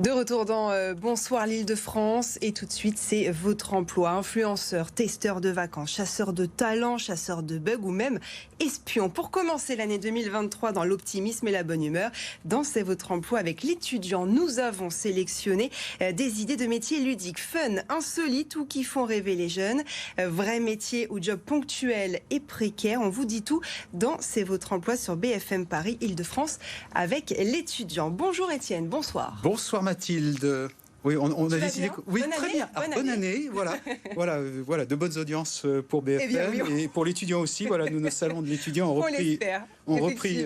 De retour dans Bonsoir l'Île-de-France et tout de suite c'est votre emploi, influenceur, testeur de vacances, chasseur de talents, chasseur de bugs ou même espion. Pour commencer l'année 2023 dans l'optimisme et la bonne humeur, dans C'est votre emploi avec l'étudiant, nous avons sélectionné des idées de métiers ludiques, fun, insolites ou qui font rêver les jeunes, vrais métiers ou jobs ponctuels et précaires. On vous dit tout dans C'est votre emploi sur BFM Paris Île-de-France avec l'étudiant. Bonjour Étienne, bonsoir. Bonsoir Mathilde. Oui, on a décidé. Oui, bonne très année, bien. Bonne année. Voilà, de bonnes audiences pour BFM et pour l'étudiant aussi. Voilà, nous, nos salons de l'étudiant ont repris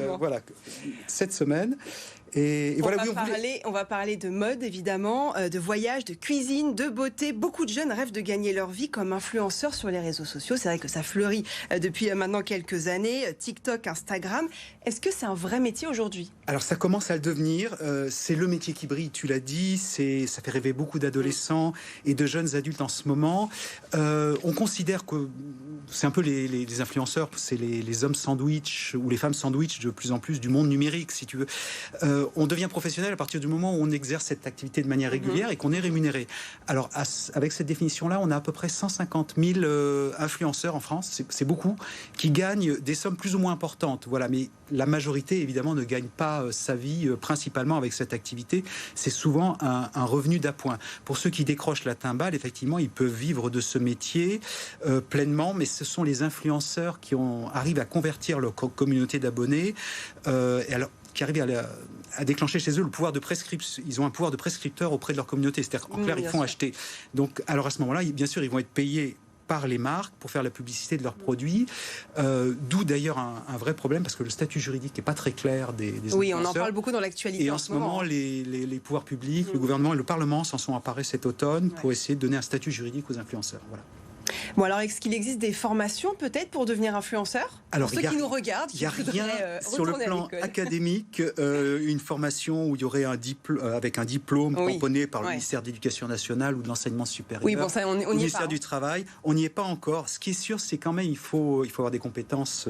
cette semaine. Et on va parler de mode, évidemment, de voyage, de cuisine, de beauté. Beaucoup de jeunes rêvent de gagner leur vie comme influenceurs sur les réseaux sociaux. C'est vrai que ça fleurit depuis maintenant quelques années. TikTok, Instagram. Est-ce que c'est un vrai métier aujourd'hui ? Alors, ça commence à le devenir. C'est le métier qui brille, tu l'as dit. Ça fait rêver beaucoup d'adolescents et de jeunes adultes en ce moment. On considère que c'est un peu les influenceurs, c'est les hommes sandwich ou les femmes sandwich de plus en plus du monde numérique, si tu veux. On devient professionnel à partir du moment où on exerce cette activité de manière régulière et qu'on est rémunéré. Alors, avec cette définition-là, on a à peu près 150 000 influenceurs en France, c'est beaucoup, qui gagnent des sommes plus ou moins importantes. Voilà, mais la majorité, évidemment, ne gagne pas sa vie principalement avec cette activité. C'est souvent un revenu d'appoint. Pour ceux qui décrochent la timbale, effectivement, ils peuvent vivre de ce métier pleinement, mais ce sont les influenceurs qui arrivent à convertir leur communauté d'abonnés. Qui arrivent à déclencher chez eux le pouvoir de prescription. Ils ont un pouvoir de prescripteur auprès de leur communauté. C'est-à-dire qu'en clair, ils font acheter. Donc, alors à ce moment-là, bien sûr, ils vont être payés par les marques pour faire la publicité de leurs produits. D'où d'ailleurs un vrai problème, parce que le statut juridique n'est pas très clair des influenceurs. Oui, on en parle beaucoup dans l'actualité. Et en ce moment, les pouvoirs publics, le gouvernement et le Parlement s'en sont emparés cet automne pour essayer de donner un statut juridique aux influenceurs. Voilà. Bon, alors est-ce qu'il existe des formations peut-être pour devenir influenceur ? Alors, pour ceux qui nous regardent, il n'y a rien sur le plan académique, une formation où il y aurait avec un diplôme tamponné par le ministère de l'Éducation nationale ou de l'enseignement supérieur, oui, bon, ça, on le ministère du Travail. On n'y est pas encore. Ce qui est sûr, c'est quand même il faut avoir des compétences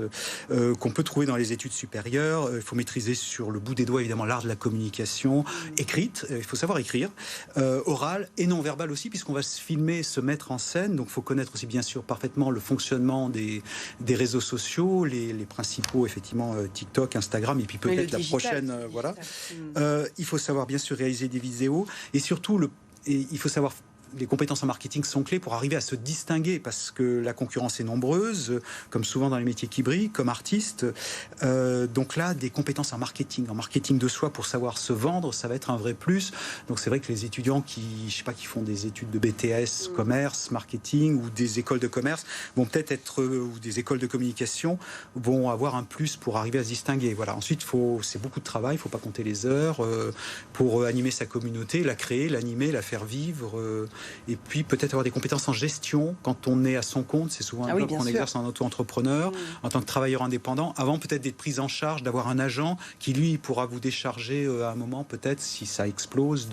qu'on peut trouver dans les études supérieures. Il faut maîtriser sur le bout des doigts, évidemment, l'art de la communication, écrite. Il faut savoir écrire, orale et non verbale aussi, puisqu'on va se filmer, se mettre en scène. Donc, il faut connaître aussi bien sûr parfaitement le fonctionnement des réseaux sociaux, les principaux effectivement TikTok, Instagram et puis peut-être la prochaine il faut savoir bien sûr réaliser des vidéos et surtout il faut savoir. Les compétences en marketing sont clés pour arriver à se distinguer parce que la concurrence est nombreuse, comme souvent dans les métiers qui brillent, comme artiste. Donc là, des compétences en marketing de soi pour savoir se vendre, ça va être un vrai plus. Donc c'est vrai que les étudiants qui font des études de BTS, commerce, marketing ou des écoles de commerce vont peut-être ou des écoles de communication vont avoir un plus pour arriver à se distinguer. Voilà. Ensuite, c'est beaucoup de travail, il ne faut pas compter les heures pour animer sa communauté, la créer, l'animer, la faire vivre. Et puis peut-être avoir des compétences en gestion quand on est à son compte. C'est souvent un job qu'on exerce en auto-entrepreneur, en tant que travailleur indépendant. Avant peut-être d'être pris en charge, d'avoir un agent qui lui pourra vous décharger à un moment peut-être si ça explose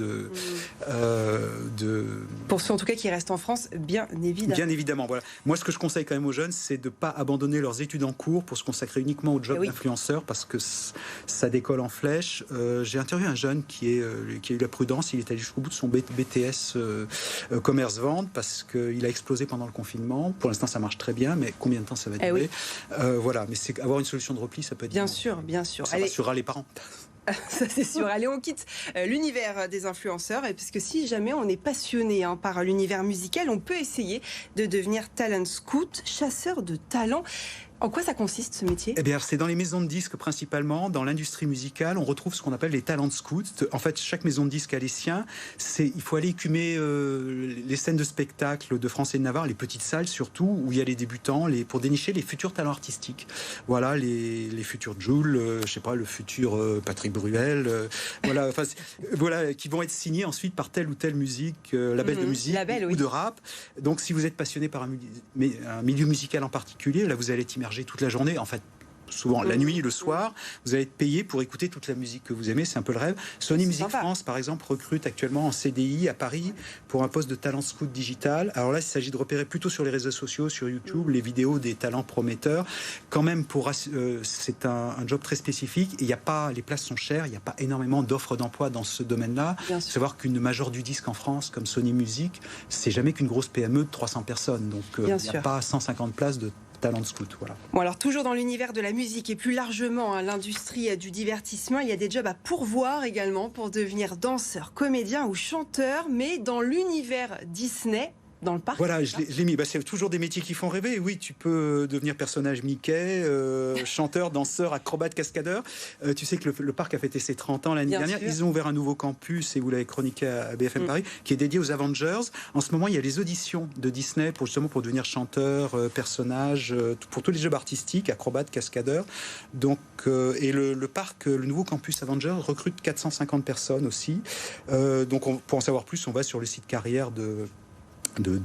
Pour ceux en tout cas qui restent en France, bien évidemment. Bien évidemment, voilà. Moi ce que je conseille quand même aux jeunes, c'est de ne pas abandonner leurs études en cours pour se consacrer uniquement au job d'influenceur parce que ça décolle en flèche. J'ai interviewé un jeune qui a eu la prudence, il est allé jusqu'au bout de son BTS commerce-vente parce qu'il a explosé pendant le confinement. Pour l'instant, ça marche très bien, mais combien de temps ça va durer ? Voilà, mais c'est avoir une solution de repli, ça peut être bien sûr. Ça rassurera les parents. Ça c'est sûr. Allez, on quitte l'univers des influenceurs parce que si jamais on est passionné par l'univers musical, on peut essayer de devenir talent scout, chasseur de talents. En quoi ça consiste ce métier ? Eh bien, c'est dans les maisons de disques principalement, dans l'industrie musicale, on retrouve ce qu'on appelle les talent scouts. En fait, chaque maison de disques a les siens. Il faut aller écumer les scènes de spectacle de France et de Navarre, les petites salles surtout, où il y a les débutants, pour dénicher les futurs talents artistiques. Voilà, les futurs Jul, le futur Patrick Bruel, qui vont être signés ensuite par telle ou telle musique, label de musique ou de rap. Donc, si vous êtes passionné par un milieu musical en particulier, là, vous allez être immergé toute la journée, en fait, souvent la nuit, le soir. Vous allez être payé pour écouter toute la musique que vous aimez. C'est un peu le rêve. Sony Music France, par exemple, recrute actuellement en CDI à Paris pour un poste de talent scout digital. Alors là, il s'agit de repérer plutôt sur les réseaux sociaux, sur YouTube, les vidéos des talents prometteurs. Quand même, c'est un job très spécifique. Il y a pas, les places sont chères. Il n'y a pas énormément d'offres d'emploi dans ce domaine-là. Il faut savoir qu'une major du disque en France, comme Sony Music, c'est jamais qu'une grosse PME de 300 personnes. Donc, il n'y a pas 150 places de talent de scout. Voilà. Bon, alors toujours dans l'univers de la musique et plus largement l'industrie du divertissement, il y a des jobs à pourvoir également pour devenir danseur, comédien ou chanteur, mais dans l'univers Disney. Dans le parc. Voilà, je l'ai mis. C'est toujours des métiers qui font rêver. Oui, tu peux devenir personnage Mickey, chanteur, danseur, acrobate, cascadeur. Tu sais que le parc a fêté ses 30 ans l'année dernière. Ils ont ouvert un nouveau campus, et vous l'avez chroniqué à BFM Paris, qui est dédié aux Avengers. En ce moment, il y a les auditions de Disney pour devenir chanteur, personnage, pour tous les jobs artistiques, acrobate, cascadeur. Donc, et le parc, le nouveau campus Avengers recrute 450 personnes aussi. Donc, pour en savoir plus, on va sur le site carrière de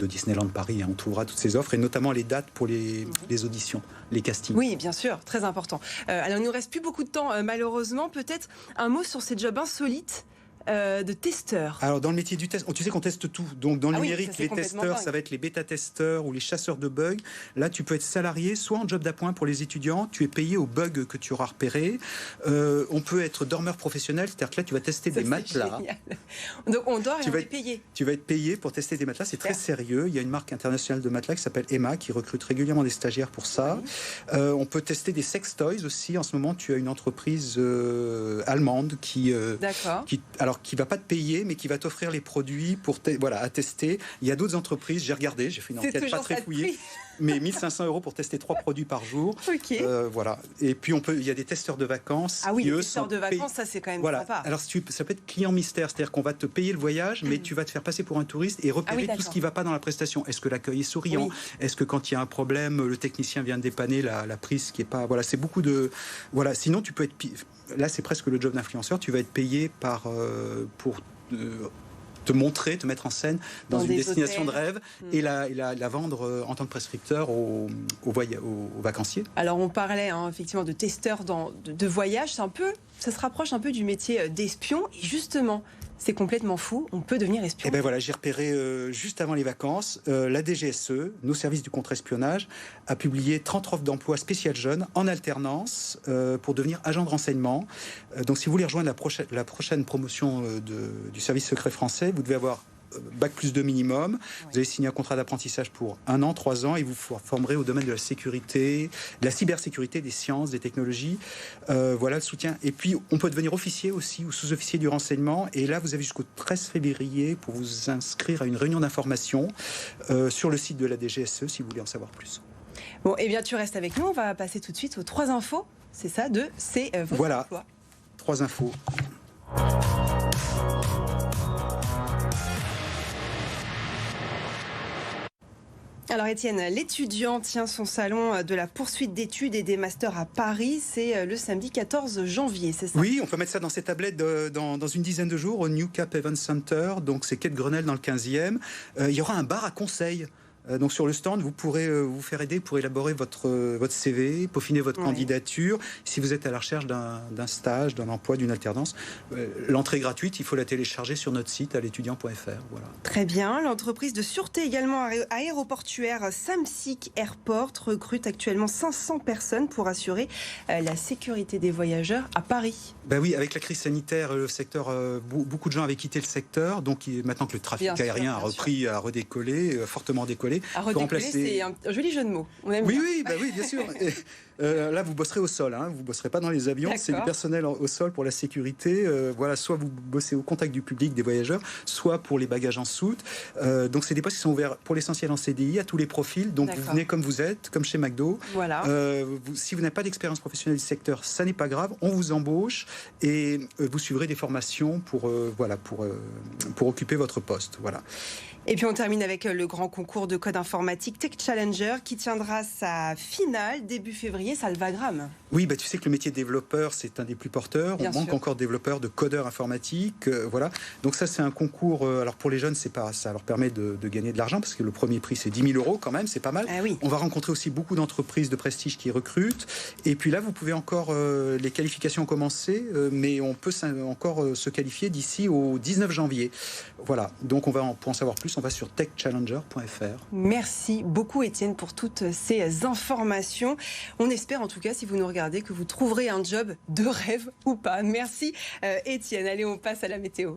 Disneyland Paris. On trouvera toutes ces offres et notamment les dates pour les auditions, les castings. Oui, bien sûr, très important. Alors, il ne nous reste plus beaucoup de temps, malheureusement. Peut-être un mot sur ces jobs insolites de testeurs. Alors, dans le métier du test, tu sais qu'on teste tout. Donc, dans le numérique, les testeurs, ça va être les bêta-testeurs ou les chasseurs de bugs. Là, tu peux être salarié, soit en job d'appoint pour les étudiants, tu es payé aux bugs que tu auras repérés. On peut être dormeur professionnel, c'est-à-dire que là, tu vas tester des matelas. Génial. Donc, on dort et on est payé. Tu vas être payé pour tester des matelas, c'est très sérieux. Il y a une marque internationale de matelas qui s'appelle Emma, qui recrute régulièrement des stagiaires pour ça. On peut tester des sex toys aussi. En ce moment, tu as une entreprise allemande qui va pas te payer, mais qui va t'offrir les produits pour à tester. Il y a d'autres entreprises, j'ai regardé, j'ai fait une enquête pas très fouillée, mais 1 500 € pour tester 3 produits par jour. Voilà. Et puis il y a des testeurs de vacances. Ah oui, les testeurs de vacances, ça c'est quand même sympa. Alors ça peut être client mystère, c'est-à-dire qu'on va te payer le voyage, mais tu vas te faire passer pour un touriste et repérer tout ce qui ne va pas dans la prestation. Est-ce que l'accueil est souriant? Est-ce que quand il y a un problème, le technicien vient dépanner la prise qui est pas... Voilà, c'est beaucoup de... Voilà. Sinon, tu peux être... Là, c'est presque le job d'influenceur. Tu vas être payé pour te montrer, te mettre en scène dans une destination de rêve et la vendre en tant que prescripteur aux vacanciers. Alors, on parlait effectivement de testeurs de voyage. Ça se rapproche un peu du métier d'espion. Et justement, c'est complètement fou, on peut devenir espion. Et ben voilà, j'ai repéré juste avant les vacances, la DGSE, nos services du contre-espionnage, a publié 30 offres d'emploi spéciales jeunes en alternance pour devenir agent de renseignement. Donc si vous voulez rejoindre la prochaine promotion du service secret français, vous devez avoir Bac plus 2 minimum. Vous allez signer un contrat d'apprentissage pour 1 an, 3 ans et vous formerez au domaine de la sécurité, de la cybersécurité, des sciences, des technologies. Voilà le soutien. Et puis, on peut devenir officier aussi ou sous-officier du renseignement. Et là, vous avez jusqu'au 13 février pour vous inscrire à une réunion d'information sur le site de la DGSE si vous voulez en savoir plus. Bon, eh bien, tu restes avec nous. On va passer tout de suite aux 3 infos. C'est ça, c'est votre emploi. 3 infos. Alors Étienne, l'étudiant tient son salon de la poursuite d'études et des masters à Paris. C'est le samedi 14 janvier, c'est ça? Oui, on peut mettre ça dans ses tablettes dans une dizaine de jours au New Cap Event Center. Donc c'est quai de Grenelle dans le 15e. Il y aura un bar à conseils. Donc sur le stand, vous pourrez vous faire aider pour élaborer votre CV, peaufiner votre candidature. Si vous êtes à la recherche d'un stage, d'un emploi, d'une alternance, l'entrée est gratuite, il faut la télécharger sur notre site à l'étudiant.fr. Voilà. Très bien. L'entreprise de sûreté également aéroportuaire Samsic Airport recrute actuellement 500 personnes pour assurer la sécurité des voyageurs à Paris. Ben oui, avec la crise sanitaire, le secteur, beaucoup de gens avaient quitté le secteur. Donc maintenant que le trafic aérien a repris, a redécollé, fortement décollé. À redécoller, c'est un joli jeu de mots. On aime bien. Oui, bien sûr. Là, vous bosserez au sol, vous ne bosserez pas dans les avions. C'est du personnel au sol pour la sécurité. Soit vous bossez au contact du public, des voyageurs, soit pour les bagages en soute. Donc, c'est des postes qui sont ouverts pour l'essentiel en CDI, à tous les profils. Donc, vous venez comme vous êtes, comme chez McDo. Voilà. Si vous n'avez pas d'expérience professionnelle du secteur, ça n'est pas grave. On vous embauche et vous suivrez des formations pour occuper votre poste. Voilà. Et puis on termine avec le grand concours de code informatique Tech Challenger qui tiendra sa finale début février, ça le va Graham. Oui, tu sais que le métier de développeur, c'est un des plus porteurs. Bien On manque sûr. encore de développeurs, de codeurs informatiques. Voilà. Donc ça, c'est un concours. Alors pour les jeunes, ça leur permet de gagner de l'argent parce que le premier prix, c'est 10 000 € quand même, c'est pas mal. Ah oui. On va rencontrer aussi beaucoup d'entreprises de prestige qui recrutent. Et puis là, vous pouvez encore, les qualifications ont commencé, mais on peut encore se qualifier d'ici au 19 janvier. Voilà. Donc pour en savoir plus, on va sur techchallenger.fr. Merci beaucoup Étienne pour toutes ces informations. On espère en tout cas, si vous nous regardez, que vous trouverez un job de rêve ou pas. Merci Étienne. Allez, on passe à la météo.